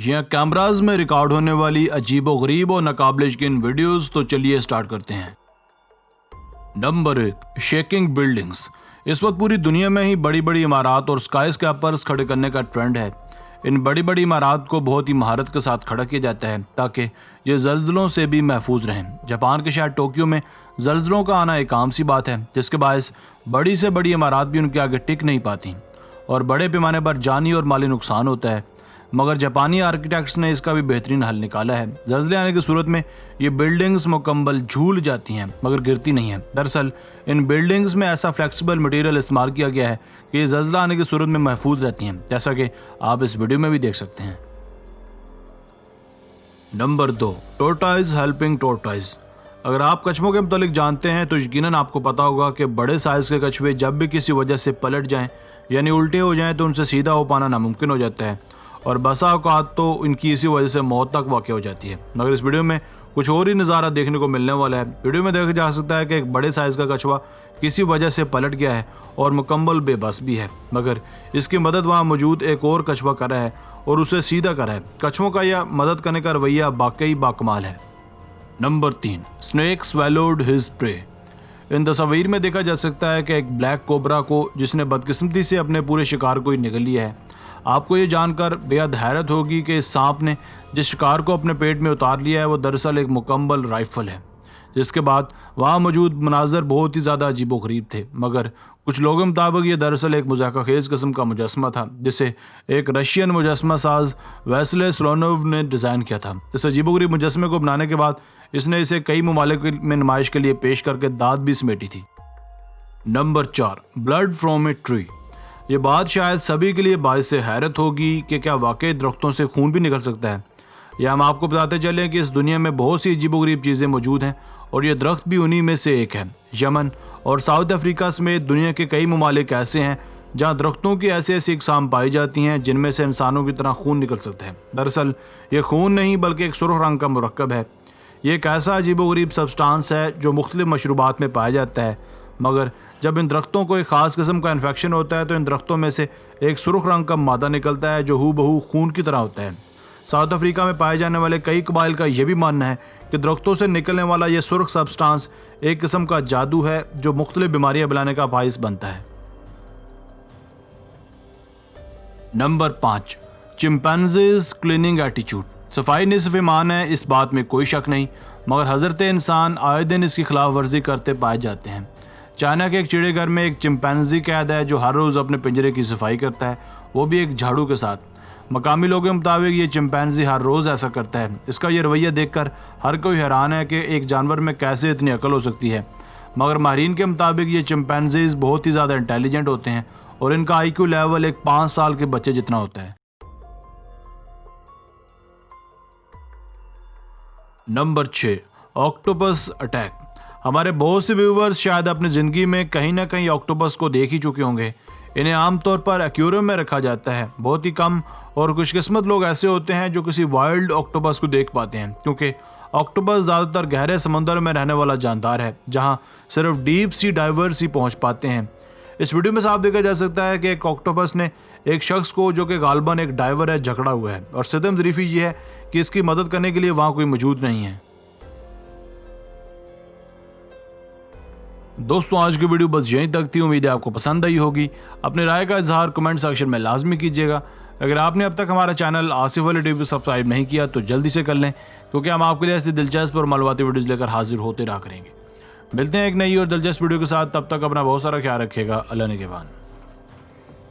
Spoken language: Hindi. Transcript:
यहाँ कैमराज में रिकॉर्ड होने वाली अजीबोगरीब और नाकाबिल यकीन वीडियोस। तो चलिए स्टार्ट करते हैं। Number 1, shaking buildings. इस वक्त पूरी दुनिया में ही बड़ी बड़ी इमारत और स्काई स्क्रैपर्स खड़े करने का ट्रेंड है। इन बड़ी बड़ी इमारत को बहुत ही महारत के साथ खड़ा किया जाता है ताकि ये जल्जलों से भी महफूज रहें। जापान के शहर टोक्यो में जल्जलों का आना एक आम सी बात है, जिसके बायस बड़ी से बड़ी इमारत भी उनके आगे टिक नहीं पाती और बड़े पैमाने पर जानी और माली नुकसान होता है। मगर जापानी आर्किटेक्ट्स ने इसका भी बेहतरीन हल निकाला है। जल्जले आने की सूरत में ये बिल्डिंग्स मुकम्मल झूल जाती हैं मगर गिरती नहीं हैं। दरअसल इन बिल्डिंग्स में ऐसा फ्लेक्सिबल मटेरियल इस्तेमाल किया गया है कि ये जल्जला आने की सूरत में महफूज रहती हैं, जैसा कि आप इस वीडियो में भी देख सकते हैं। Number 2, tortoise helping tortoise. अगर आप कछुओं के मुतालिक जानते हैं तो यकीनन आपको पता होगा कि बड़े साइज के कछुए जब भी किसी वजह से पलट जाएं यानी उल्टे हो जाएं तो उनसे सीधा हो पाना नामुमकिन हो जाता है और बसा औकात तो इनकी इसी वजह से मौत तक वाक़ हो जाती है। मगर इस वीडियो में कुछ और ही नज़ारा देखने को मिलने वाला है। वीडियो में देखा जा सकता है कि एक बड़े साइज़ का कछुआ किसी वजह से पलट गया है और मुकम्मल बेबस भी है, मगर इसकी मदद वहाँ मौजूद एक और कछुआ कर रहा है और उसे सीधा कर रहा है। कछुओं का यह मदद करने का रवैया वाकई बाकमाल है। Number 3, snake swallowed his prey. इन तस्वीर में देखा जा सकता है कि एक ब्लैक कोबरा को जिसने बदकिस्मती से अपने पूरे शिकार को ही निगल लिया है। आपको ये जानकर बेहद हैरत होगी कि इस सांप ने जिस शिकार को अपने पेट में उतार लिया है वो दरअसल एक मुकम्मल राइफल है। जिसके बाद वहाँ मौजूद मनाजर बहुत ही ज़्यादा अजीबोगरीब थे, मगर कुछ लोगों के मुताबिक ये दरअसल एक मुज़ाहका-खेज़ किस्म का मुजस्मा था जिसे एक रशियन मुजस्मा साज वैसले स्लोनोव ने डिज़ाइन किया था। इस अजीबोगरीब मुजस्मे को बनाने के बाद इसने इसे कई ममालिक में नुमाइश के लिए पेश करके दाद भी समेटी थी। Number 4, blood from a tree. ये बात शायद सभी के लिए बाइस से हैरत होगी कि क्या वाकई दरख्तों से खून भी निकल सकता है। या हम आपको बताते चलें कि इस दुनिया में बहुत सी अजीबोगरीब चीज़ें मौजूद हैं और ये दरख्त भी उन्हीं में से एक है। यमन और साउथ अफ्रीका समेत दुनिया के कई ममालिक ऐसे हैं जहाँ दरख्तों की ऐसी ऐसी इकसाम पाई जाती हैं जिनमें से इंसानों की तरह खून निकल सकता है। दरअसल ये खून नहीं बल्कि एक सुर्ख रंग का मुरक्कब है। ये एक ऐसा अजीबोगरीब सब्सटेंस है जो मुख्तलिफ मशरूबात में पाया जाता है, मगर जब इन दरख्तों को एक ख़ास किस्म का इन्फेक्शन होता है तो इन दरख्तों में से एक सुर्ख रंग का मादा निकलता है जो हूबहू खून की तरह होता है। साउथ अफ्रीका में पाए जाने वाले कई कबाइल का यह भी मानना है कि दरख्तों से निकलने वाला यह सुर्ख सब्सटेंस एक किस्म का जादू है जो मुख्तलिफ बीमारियां फैलाने का बाइस बनता है। Number 5, chimpanzees cleaning attitude. सफाई निस्फ़ ईमान है, इस बात में कोई शक नहीं, मगर हज़रत इंसान आए दिन इसकी खिलाफ वर्जी करते पाए जाते हैं। चाइना के एक चिड़ियाघर में एक चिंपैंजी कैद है जो हर रोज़ अपने पिंजरे की सफाई करता है, वो भी एक झाड़ू के साथ। मकामी लोगों के मुताबिक ये चिंपैंजी हर रोज़ ऐसा करता है। इसका ये रवैया देखकर हर कोई हैरान है कि एक जानवर में कैसे इतनी अकल हो सकती है, मगर माहिरीन के मुताबिक ये चिंपैंजीज बहुत ही ज़्यादा इंटेलिजेंट होते हैं और इनका IQ लेवल एक 5 साल के बच्चे जितना होता है। Number 6, octopus attack. हमारे बहुत से व्यूवर्स शायद अपनी ज़िंदगी में कहीं ना कहीं ऑक्टोपस को देख ही चुके होंगे। इन्हें आमतौर पर एक्वेरियम में रखा जाता है। बहुत ही कम और खुशकिस्मत लोग ऐसे होते हैं जो किसी वाइल्ड ऑक्टोपस को देख पाते हैं, क्योंकि ऑक्टोपस ज़्यादातर गहरे समंदर में रहने वाला जानदार है जहां सिर्फ डीप सी डाइवर्स ही पहुंच पाते हैं। इस वीडियो में साफ देखा जा सकता है कि एक ऑक्टोपस ने एक शख्स को, जो कि गालबन एक डाइवर है, जकड़ा हुआ है और सिदम ज़रीफ़ी ये है कि इसकी मदद करने के लिए वहाँ कोई मौजूद नहीं है। दोस्तों, आज की वीडियो बस यहीं तक थी। उम्मीद है आपको पसंद आई होगी। अपने राय का इजहार कमेंट सेक्शन में लाजमी कीजिएगा। अगर आपने अब तक हमारा चैनल आसिफ अली टीवी को सब्सक्राइब नहीं किया तो जल्दी से कर लें, क्योंकि हम आपके लिए ऐसी दिलचस्प और मालूमाती वीडियोज़ लेकर हाजिर होते रहा करेंगे। मिलते हैं एक नई और दिलचस्प वीडियो के साथ। तब तक अपना बहुत सारा ख्याल रखिएगा। अल्लाह निगहबान।